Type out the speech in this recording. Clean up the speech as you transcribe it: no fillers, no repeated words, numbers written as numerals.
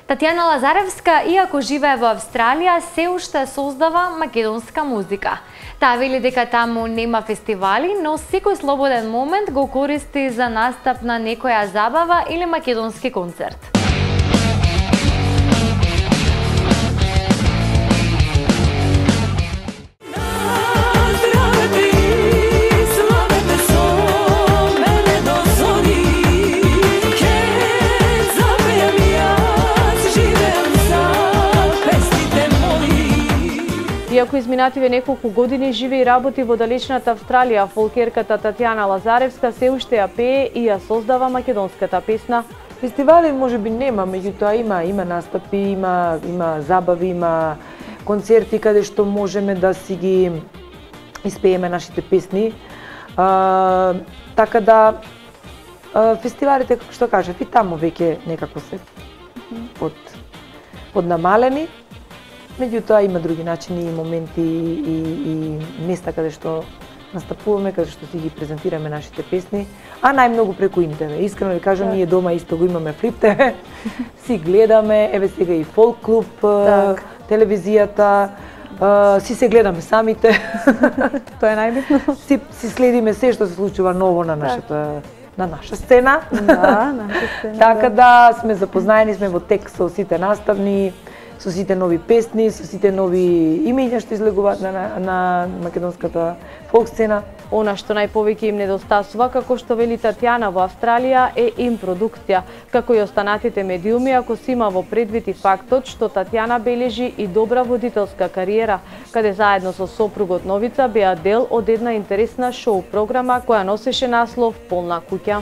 Татјана Лазаревска, иако живее во Австралија, се уште создава македонска музика. Таа вели дека таму нема фестивали, но секој слободен момент го користи за настап на некоја забава или македонски концерт. Иако изминативе неколку години живе и работи во далечната Австралија, фолкерката Татјана Лазаревска се уште ја пее и ја создава македонската песна. Фестивали можеби нема, меѓутоа има настапи, има забави, има концерти каде што можеме да си ги испееме нашите песни. Така да фестивалите, како што кажав, и таму веќе некако се поднамалени. Меѓутоа има други начини и моменти и места каде што настапуваме, каде што си ги презентираме нашите песни, а најмногу преку ИНТВ. Искрено ви кажам, ние дома исто го имаме Флип ТВ, си гледаме, еве сега и Фолк клуб, телевизијата, си се гледаме самите. Тоа е најбитно. Си следиме се што се случува ново на наша сцена. Да, наша сцена. Така да сме запознаени, сме во тек со сите наставни, со сите нови песни, со сите нови имиња што излегуваат на македонската фолк сцена. Она што најповеќе им недостасува, како што вели Татјана, во Австралија е импродукција, како и останатите медиуми, ако се има во предвид и фактот што Татјана бележи и добра водителска кариера, каде заедно со сопругот Новица беа дел од една интересна шоу програма која носеше наслов Полна куќа.